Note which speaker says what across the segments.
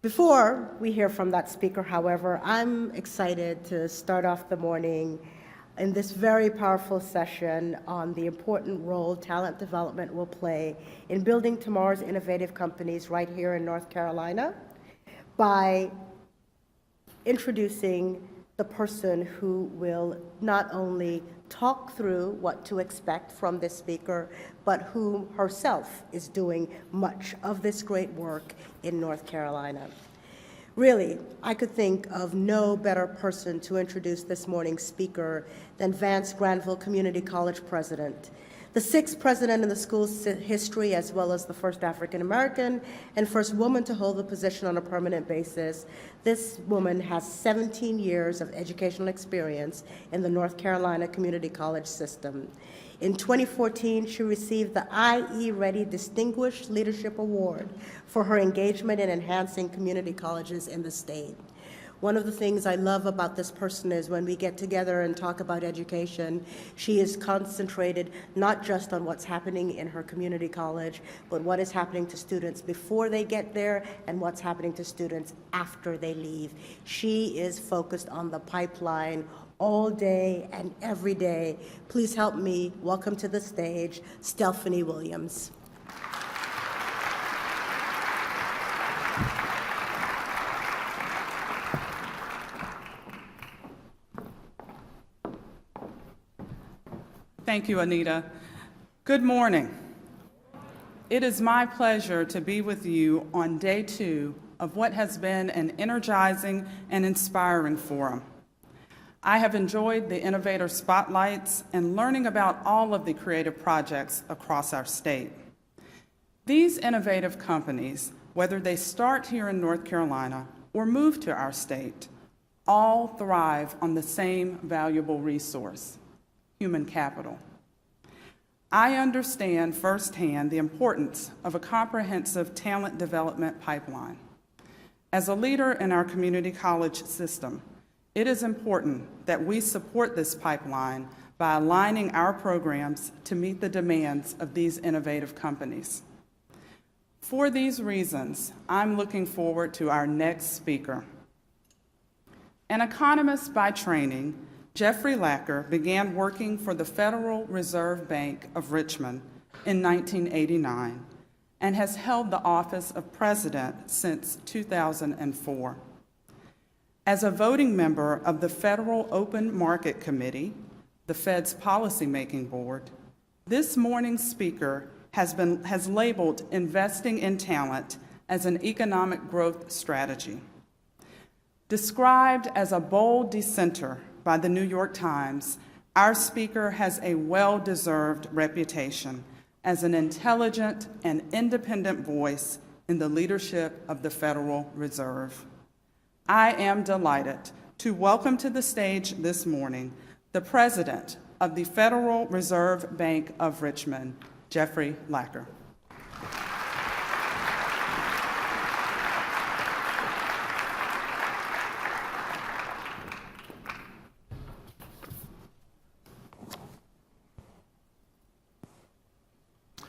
Speaker 1: Before we hear from that speaker, however, I'm excited to start off the morning in this very powerful session on the important role talent development will play in building tomorrow's innovative companies right here in North Carolina by introducing the person who will not only talk through what to expect from this speaker, but who herself is doing much of this great work in North Carolina. Really, I could think of no better person to introduce this morning's speaker than Vance-Granville Community College president, the sixth president in the school's history, as well as the first African-American and first woman to hold the position on a permanent basis. This woman has 17 years of educational experience in the North Carolina Community College system. In 2014, she received the IE Ready Distinguished Leadership Award for her engagement in enhancing community colleges in the state. One of the things I love about this person is when we get together and talk about education, she is concentrated not just on what's happening in her community college, but what is happening to students before they get there and what's happening to students after they leave. She is focused on the pipeline all day and every day. Please help me welcome to the stage Stelfanie Williams.
Speaker 2: Thank you, Anita. Good morning. It is my pleasure to be with you on day 2 of what has been an energizing and inspiring forum. I have enjoyed the innovator spotlights and learning about all of the creative projects across our state. These innovative companies, whether they start here in North Carolina or move to our state, all thrive on the same valuable resource: human capital. I understand firsthand the importance of a comprehensive talent development pipeline. As a leader in our community college system, it is important that we support this pipeline by aligning our programs to meet the demands of these innovative companies. For these reasons, I'm looking forward to our next speaker. An economist by training, Jeffrey Lacker began working for the Federal Reserve Bank of Richmond in 1989 and has held the office of president since 2004. As a voting member of the Federal Open Market Committee, the Fed's policymaking board, this morning's speaker has labeled investing in talent as an economic growth strategy. Described as a bold dissenter by the New York Times, our speaker has a well-deserved reputation as an intelligent and independent voice in the leadership of the Federal Reserve. I am delighted to welcome to the stage this morning the President of the Federal Reserve Bank of Richmond, Jeffrey Lacker.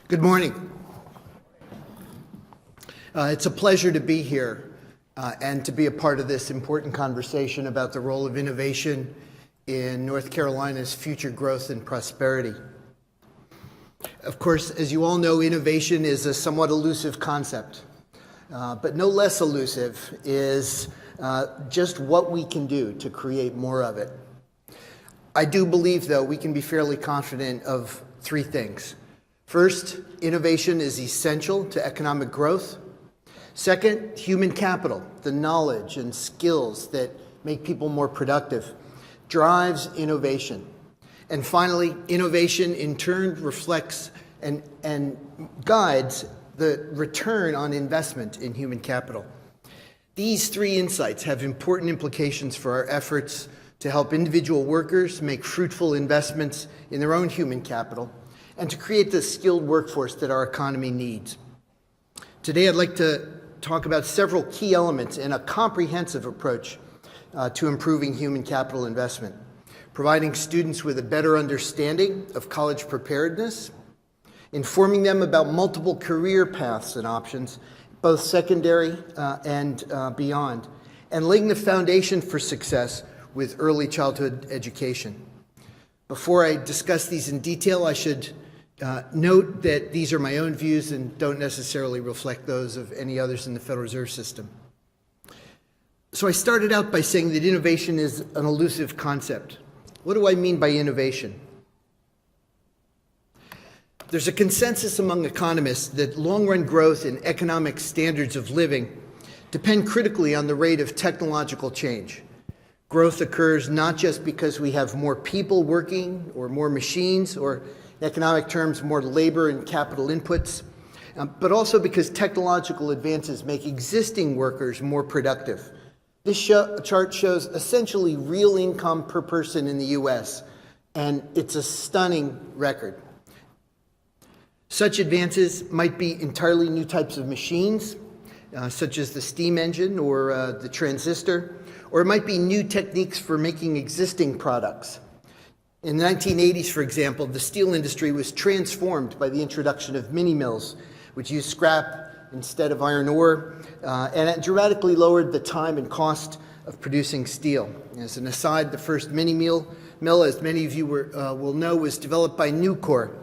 Speaker 3: Good morning. It's a pleasure to be here and to be a part of this important conversation about the role of innovation in North Carolina's future growth and prosperity. Of course, as you all know, innovation is a somewhat elusive concept, but no less elusive is just what we can do to create more of it. I do believe, though, we can be fairly confident of 3 things. First, innovation is essential to economic growth. Second, human capital, the knowledge and skills that make people more productive, drives innovation. And finally, innovation in turn reflects and guides the return on investment in human capital. These 3 insights have important implications for our efforts to help individual workers make fruitful investments in their own human capital and to create the skilled workforce that our economy needs. Today, I'd like to talk about several key elements in a comprehensive approach to improving human capital investment, providing students with a better understanding of college preparedness, informing them about multiple career paths and options, both secondary and beyond, and laying the foundation for success with early childhood education. Before I discuss these in detail, I should note that these are my own views and don't necessarily reflect those of any others in the Federal Reserve System. So I started out by saying that innovation is an elusive concept. What do I mean by innovation? There's a consensus among economists that long-run growth and economic standards of living depend critically on the rate of technological change. Growth occurs not just because we have more people working or more machines or, in economic terms, more labor and capital inputs, but also because technological advances make existing workers more productive. This chart shows essentially real income per person in the U.S., and it's a stunning record. Such advances might be entirely new types of machines, such as the steam engine or the transistor, or it might be new techniques for making existing products. In the 1980s, for example, the steel industry was transformed by the introduction of mini mills, which used scrap instead of iron ore, and it dramatically lowered the time and cost of producing steel. As an aside, the first mini mill, as many of you will know, was developed by Nucor,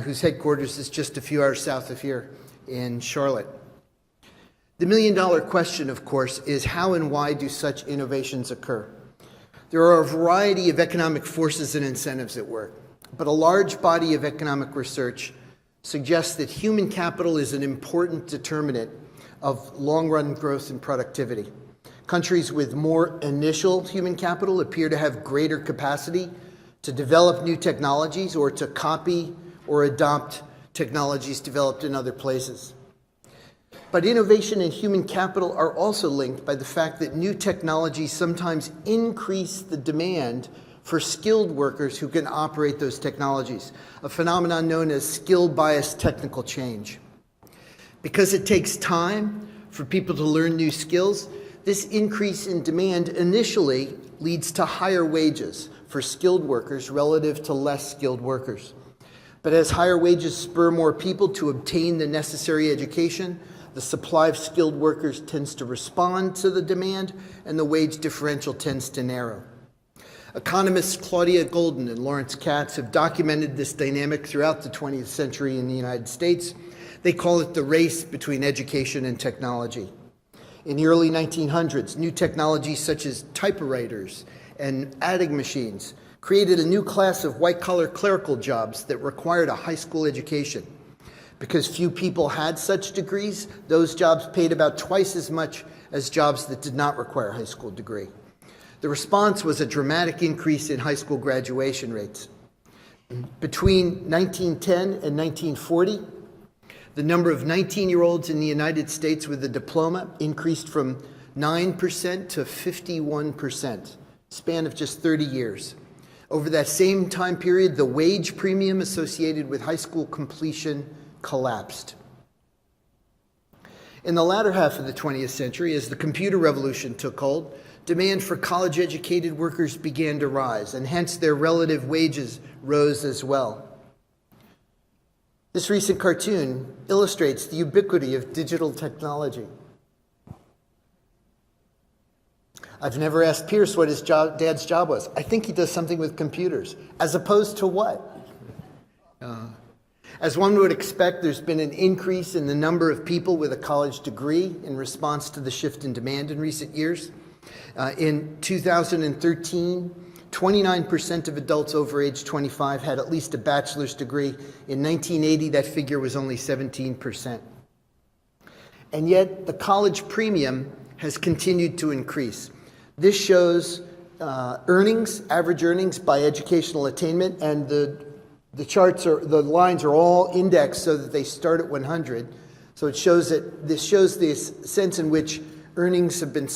Speaker 3: whose headquarters is just a few hours south of here in Charlotte. The million-dollar question, of course, is how and why do such innovations occur? There are a variety of economic forces and incentives at work, but a large body of economic research suggests that human capital is an important determinant of long-run growth and productivity. Countries with more initial human capital appear to have greater capacity to develop new technologies or to copy or adopt technologies developed in other places. But innovation and human capital are also linked by the fact that new technologies sometimes increase the demand for skilled workers who can operate those technologies, a phenomenon known as skill-biased technical change. Because it takes time for people to learn new skills, this increase in demand initially leads to higher wages for skilled workers relative to less skilled workers. But as higher wages spur more people to obtain the necessary education, the supply of skilled workers tends to respond to the demand, and the wage differential tends to narrow. Economists Claudia Golden and Lawrence Katz have documented this dynamic throughout the 20th century in the United States. They call it the race between education and technology. In the early 1900s, new technologies such as typewriters and adding machines created a new class of white-collar clerical jobs that required a high school education. Because few people had such degrees, those jobs paid about twice as much as jobs that did not require a high school degree. The response was a dramatic increase in high school graduation rates. Between 1910 and 1940, the number of 19-year-olds in the United States with a diploma increased from 9% to 51%, span of just 30 years. Over that same time period, the wage premium associated with high school completion collapsed. In the latter half of the 20th century, as the computer revolution took hold, demand for college-educated workers began to rise, and hence their relative wages rose as well. This recent cartoon illustrates the ubiquity of digital technology. I've never asked Pierce what his dad's job was. I think he does something with computers, as opposed to what? As one would expect, there's been an increase in the number of people with a college degree in response to the shift in demand in recent years. In 2013, 29% of adults over age 25 had at least a bachelor's degree. In 1980, that figure was only 17%. And yet, the college premium has continued to increase. This shows average earnings by educational attainment, and the lines are all indexed so that they start at 100. So it shows that this shows this sense in which earnings have been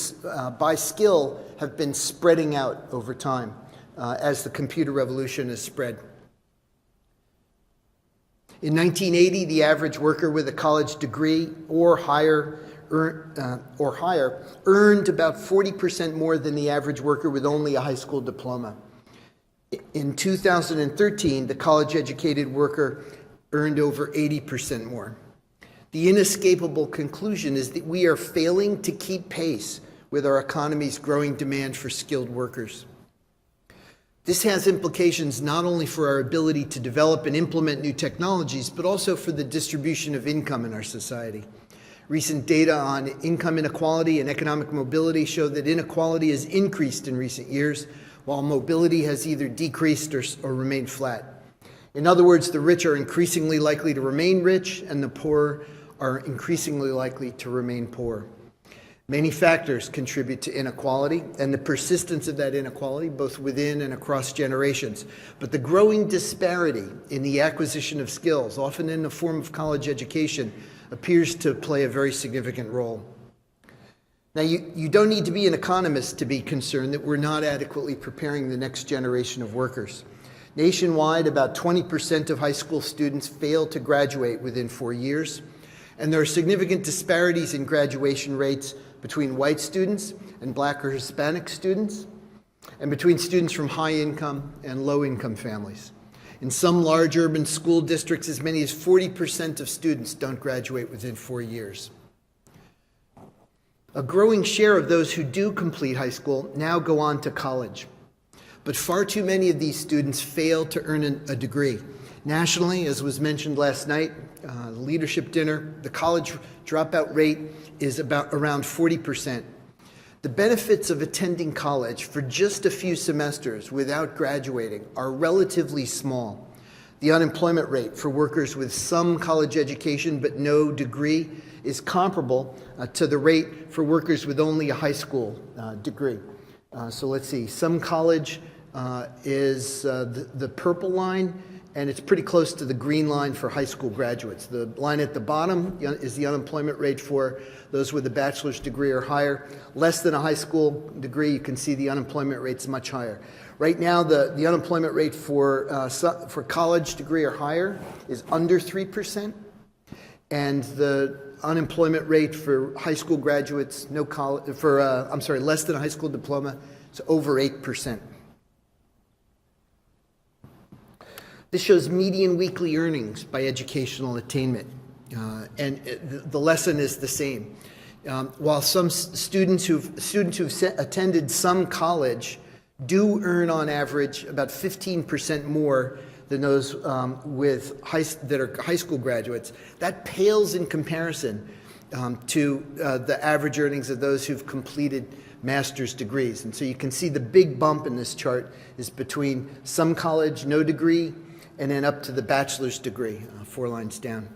Speaker 3: by skill have been spreading out over time as the computer revolution has spread. In 1980, the average worker with a college degree or higher earned about 40% more than the average worker with only a high school diploma. In 2013, the college-educated worker earned over 80% more. The inescapable conclusion is that we are failing to keep pace with our economy's growing demand for skilled workers. This has implications not only for our ability to develop and implement new technologies, but also for the distribution of income in our society. Recent data on income inequality and economic mobility show that inequality has increased in recent years, while mobility has either decreased or remained flat. In other words, the rich are increasingly likely to remain rich, and the poor are increasingly likely to remain poor. Many factors contribute to inequality and the persistence of that inequality, both within and across generations. But the growing disparity in the acquisition of skills, often in the form of college education, appears to play a very significant role. Now, you don't need to be an economist to be concerned that we're not adequately preparing the next generation of workers. Nationwide, about 20% of high school students fail to graduate within 4 years, and there are significant disparities in graduation rates between white students and Black or Hispanic students, and between students from high-income and low-income families. In some large urban school districts, as many as 40% of students don't graduate within 4 years. A growing share of those who do complete high school now go on to college, but far too many of these students fail to earn a degree. Nationally, as was mentioned last night, leadership dinner, the college dropout rate is around 40%. The benefits of attending college for just a few semesters without graduating are relatively small. The unemployment rate for workers with some college education but no degree is comparable to the rate for workers with only a high school degree. So let's see, some college is the purple line, and it's pretty close to the green line for high school graduates. The line at the bottom is the unemployment rate for those with a bachelor's degree or higher. Less than a high school degree, you can see the unemployment rate's much higher. Right now, the unemployment rate for college degree or higher is under 3%, and the unemployment rate for high school graduates, less than a high school diploma, is over 8%. This shows median weekly earnings by educational attainment, and the lesson is the same. While some students who've attended some college do earn on average about 15% more than those that are high school graduates, that pales in comparison to the average earnings of those who've completed master's degrees. And so you can see the big bump in this chart is between some college, no degree, and then up to the bachelor's degree, 4 lines down.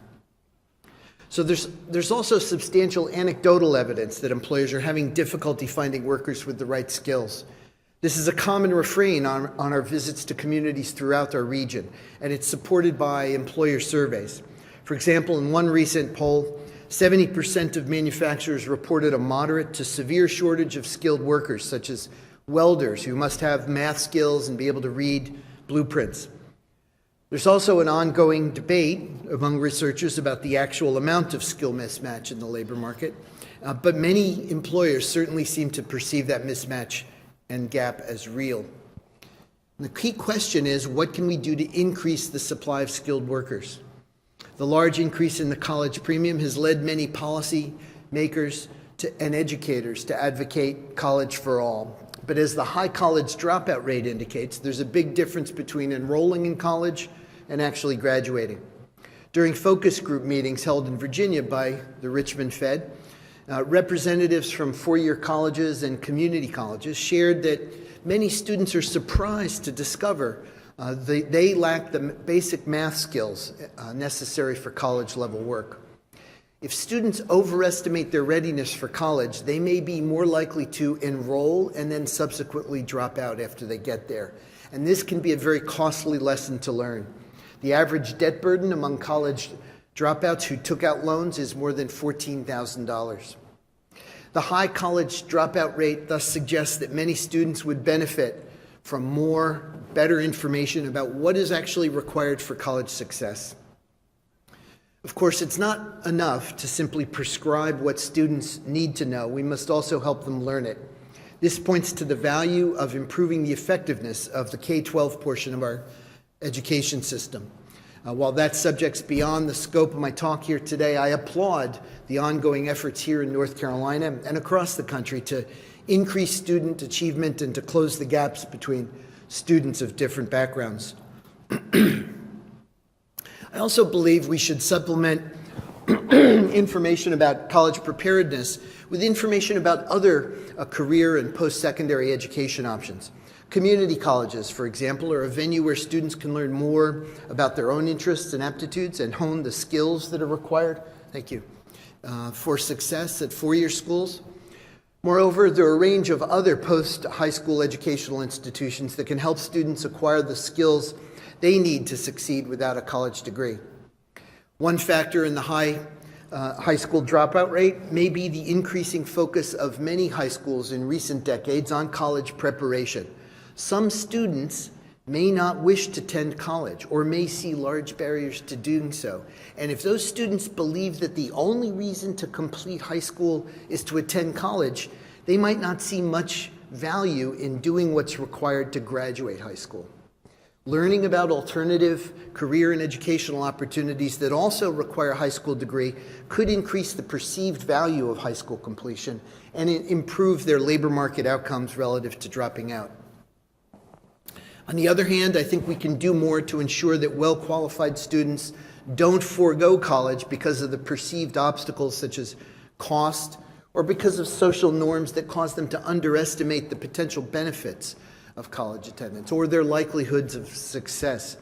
Speaker 3: So there's also substantial anecdotal evidence that employers are having difficulty finding workers with the right skills. This is a common refrain on our visits to communities throughout our region, and it's supported by employer surveys. For example, in one recent poll, 70% of manufacturers reported a moderate to severe shortage of skilled workers, such as welders who must have math skills and be able to read blueprints. There's also an ongoing debate among researchers about the actual amount of skill mismatch in the labor market, but many employers certainly seem to perceive that mismatch and gap as real. And the key question is, what can we do to increase the supply of skilled workers? The large increase in the college premium has led many policy makers and educators to advocate college for all. But as the high college dropout rate indicates, there's a big difference between enrolling in college and actually graduating. During focus group meetings held in Virginia by the Richmond Fed, representatives from four-year colleges and community colleges shared that many students are surprised to discover they lack the basic math skills necessary for college-level work. If students overestimate their readiness for college, they may be more likely to enroll and then subsequently drop out after they get there. And this can be a very costly lesson to learn. The average debt burden among college dropouts who took out loans is more than $14,000. The high college dropout rate thus suggests that many students would benefit from better information about what is actually required for college success. Of course, it's not enough to simply prescribe what students need to know. We must also help them learn it. This points to the value of improving the effectiveness of the K-12 portion of our education system. While that subject's beyond the scope of my talk here today, I applaud the ongoing efforts here in North Carolina and across the country to increase student achievement and to close the gaps between students of different backgrounds. I also believe we should supplement information about college preparedness with information about other career and post-secondary education options. Community colleges, for example, are a venue where students can learn more about their own interests and aptitudes and hone the skills that are required, for success at four-year schools. Moreover, there are a range of other post-high school educational institutions that can help students acquire the skills they need to succeed without a college degree. One factor in the high school dropout rate may be the increasing focus of many high schools in recent decades on college preparation. Some students may not wish to attend college or may see large barriers to doing so. And if those students believe that the only reason to complete high school is to attend college, they might not see much value in doing what's required to graduate high school. Learning about alternative career and educational opportunities that also require a high school degree could increase the perceived value of high school completion and improve their labor market outcomes relative to dropping out. On the other hand, I think we can do more to ensure that well-qualified students don't forego college because of the perceived obstacles such as cost or because of social norms that cause them to underestimate the potential benefits of college attendance or their likelihoods of success.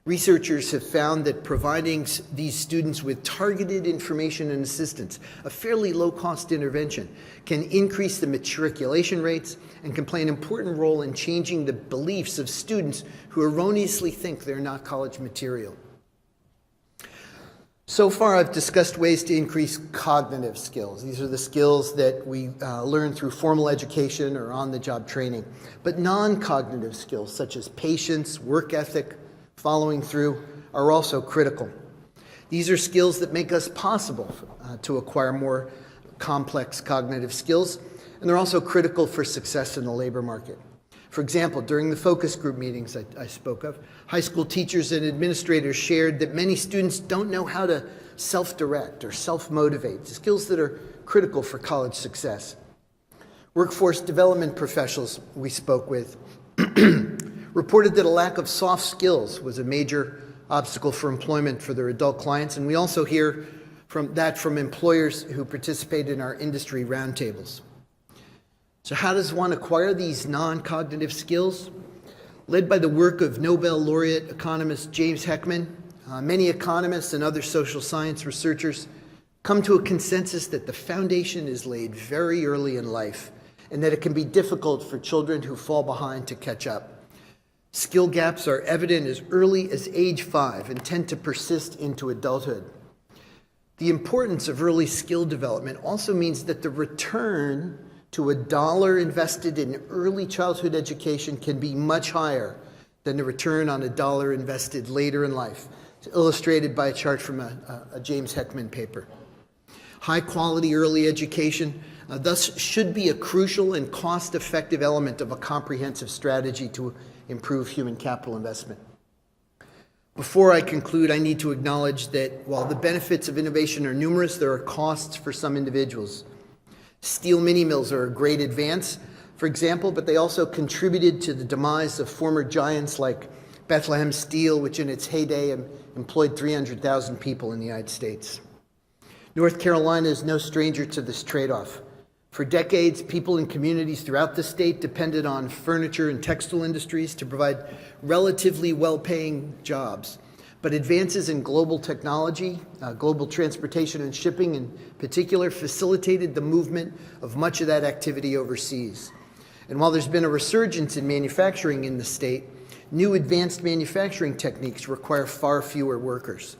Speaker 3: Researchers have found that providing these students with targeted information and assistance, a fairly low-cost intervention, can increase the matriculation rates and can play an important role in changing the beliefs of students who erroneously think they're not college material. So far, I've discussed ways to increase cognitive skills. These are the skills that we learn through formal education or on-the-job training. But non-cognitive skills, such as patience, work ethic, following through, are also critical. These are skills that make us possible to acquire more complex cognitive skills, and they're also critical for success in the labor market. For example, during the focus group meetings I spoke of, high school teachers and administrators shared that many students don't know how to self-direct or self-motivate, skills that are critical for college success. Workforce development professionals we spoke with reported that a lack of soft skills was a major obstacle for employment for their adult clients, and we also hear from employers who participate in our industry roundtables. So how does one acquire these non-cognitive skills? Led by the work of Nobel laureate economist James Heckman, many economists and other social science researchers come to a consensus that the foundation is laid very early in life and that it can be difficult for children who fall behind to catch up. Skill gaps are evident as early as age 5 and tend to persist into adulthood. The importance of early skill development also means that the return to $1 invested in early childhood education can be much higher than the return on $1 invested later in life. It's illustrated by a chart from a James Heckman paper. High quality early education thus should be a crucial and cost-effective element of a comprehensive strategy to improve human capital investment. Before I conclude, I need to acknowledge that while the benefits of innovation are numerous, there are costs for some individuals. Steel mini mills are a great advance, for example, but they also contributed to the demise of former giants like Bethlehem Steel, which in its heyday employed 300,000 people in the United States. North Carolina is no stranger to this trade-off. For decades, people in communities throughout the state depended on furniture and textile industries to provide relatively well-paying jobs. But advances in global technology, global transportation and shipping in particular, facilitated the movement of much of that activity overseas. And while there's been a resurgence in manufacturing in the state, new advanced manufacturing techniques require far fewer workers.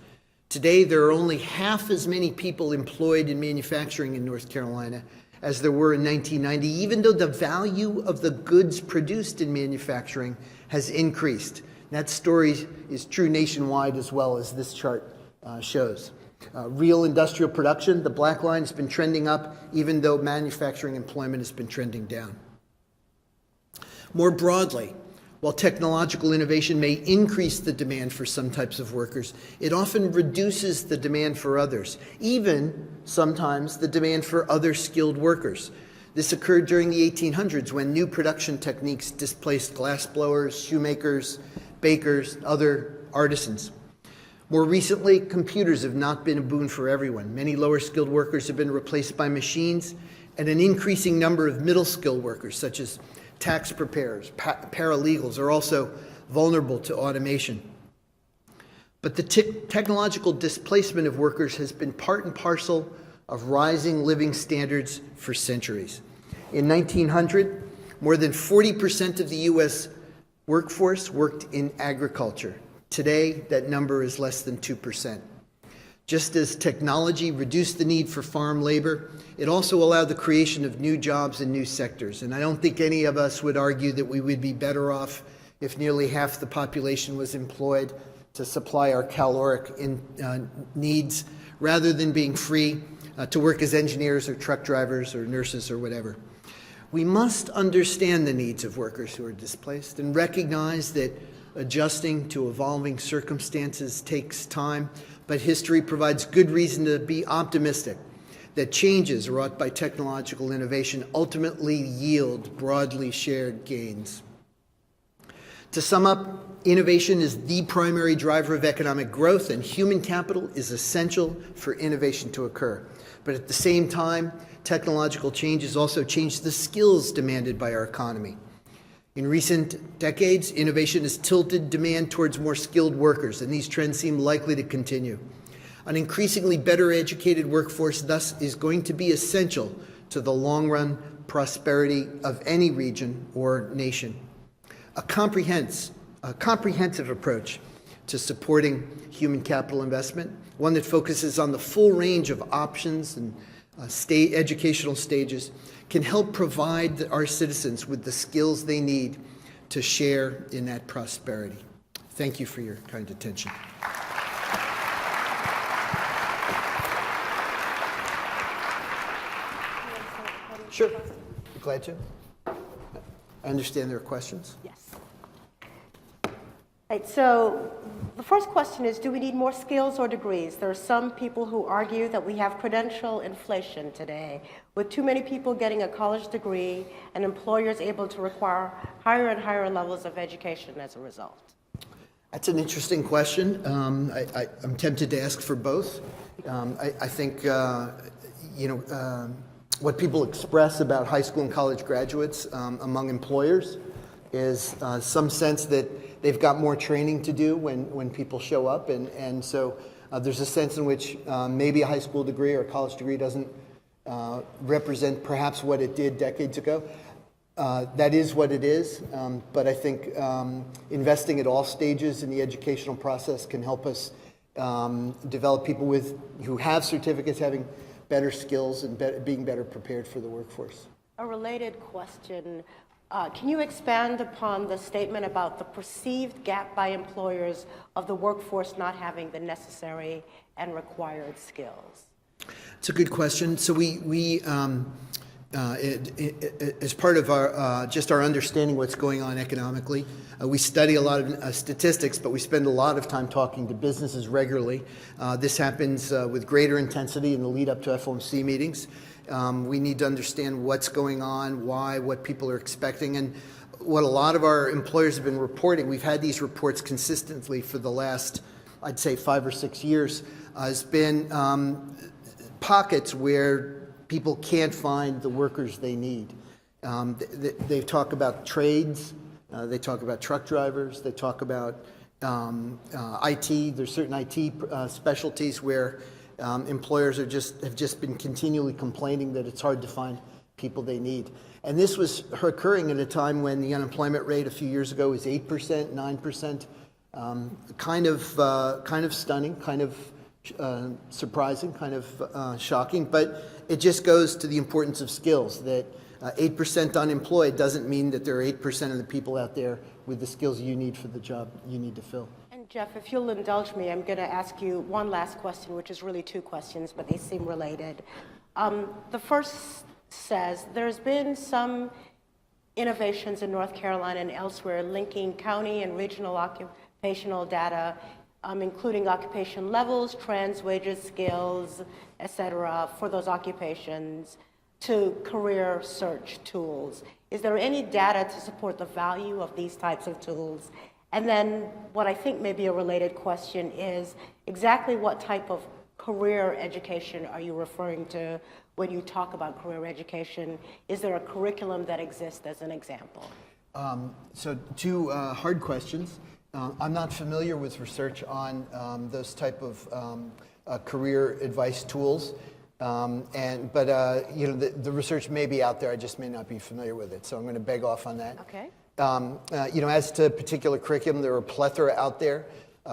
Speaker 3: Today, there are only half as many people employed in manufacturing in North Carolina as there were in 1990, even though the value of the goods produced in manufacturing has increased. That story is true nationwide as well, as this chart shows. Real industrial production, the black line, has been trending up, even though manufacturing employment has been trending down. More broadly, While technological innovation may increase the demand for some types of workers, it often reduces the demand for others, even sometimes the demand for other skilled workers. This occurred during the 1800s when new production techniques displaced glassblowers, shoemakers, bakers, other artisans. More recently, computers have not been a boon for everyone. Many lower skilled workers have been replaced by machines, and an increasing number of middle skilled workers, such as tax preparers, paralegals, are also vulnerable to automation. But the technological displacement of workers has been part and parcel of rising living standards for centuries. In 1900, more than 40% of the U.S. workforce worked in agriculture. Today, that number is less than 2%. Just as technology reduced the need for farm labor, it also allowed the creation of new jobs in new sectors. And I don't think any of us would argue that we would be better off if nearly half the population was employed to supply our caloric needs, rather than being free to work as engineers or truck drivers or nurses or whatever. We must understand the needs of workers who are displaced and recognize that adjusting to evolving circumstances takes time, but history provides good reason to be optimistic that changes wrought by technological innovation ultimately yield broadly shared gains. To sum up, innovation is the primary driver of economic growth, and human capital is essential for innovation to occur. But at the same time, technological changes also change the skills demanded by our economy. In recent decades, innovation has tilted demand towards more skilled workers, and these trends seem likely to continue. An increasingly better educated workforce thus is going to be essential to the long-run prosperity of any region or nation. A comprehensive approach to supporting human capital investment, one that focuses on the full range of options and educational stages, can help provide our citizens with the skills they need to share in that prosperity. Thank you for your kind attention. Sure, glad to. I understand there are questions.
Speaker 1: Yes. Right, so the first question is, do we need more skills or degrees? There are some people who argue that we have credential inflation today, with too many people getting a college degree and employers able to require higher and higher levels of education as a result.
Speaker 3: That's an interesting question. I'm tempted to ask for both. I think, what people express about high school and college graduates among employers is some sense that they've got more training to do when people show up, and so there's a sense in which maybe a high school degree or a college degree doesn't represent perhaps what it did decades ago. That is what it is, but I think investing at all stages in the educational process can help us develop people who have certificates having better skills and being better prepared for the workforce.
Speaker 1: A related question. Can you expand upon the statement about the perceived gap by employers of the workforce not having the necessary and required skills?
Speaker 3: It's a good question. So we as part of our just our understanding what's going on economically, we study a lot of statistics, but we spend a lot of time talking to businesses regularly. This happens with greater intensity in the lead up to FOMC meetings. We need to understand what's going on, why, what people are expecting, and what a lot of our employers have been reporting. We've had these reports consistently for the last, I'd say, 5 or 6 years, has been pockets where people can't find the workers they need. They talk about trades, they talk about truck drivers, they talk about IT. There's certain IT specialties where employers have just been continually complaining that it's hard to find people they need. And this was occurring at a time when the unemployment rate a few years ago was 8%, 9%, kind of stunning, kind of surprising, kind of shocking, but it just goes to the importance of skills, that 8% unemployed doesn't mean that there are 8% of the people out there with the skills you need for the job you need to fill.
Speaker 1: And Jeff, if you'll indulge me, I'm going to ask you one last question, which is really 2 questions, but they seem related. The first says there's been some innovations in North Carolina and elsewhere, linking county and regional occupational data, including occupation levels, trends, wages, skills, et cetera, for those occupations, to career search tools. Is there any data to support the value of these types of tools? And then what I think may be a related question is exactly what type of career education are you referring to when you talk about career education? Is there a curriculum that exists as an example?
Speaker 3: So two hard questions. I'm not familiar with research on those type of career advice tools. But you know, the research may be out there, I just may not be familiar with it. So I'm going to beg off on that.
Speaker 1: Okay.
Speaker 3: You know, as to particular curriculum, there are a plethora out there.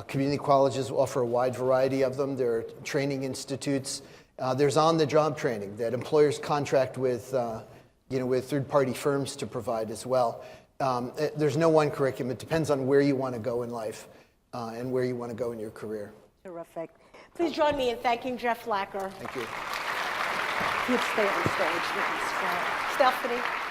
Speaker 3: Community colleges offer a wide variety of them. There are training institutes. There's on-the-job training that employers contract with, you know, with third-party firms to provide as well. There's no one curriculum. It depends on where you want to go in life and where you want to go in your career.
Speaker 1: Terrific. Please join me in thanking Jeff Lacker.
Speaker 3: Thank you.
Speaker 1: He'd stay on stage with us. Stelfanie.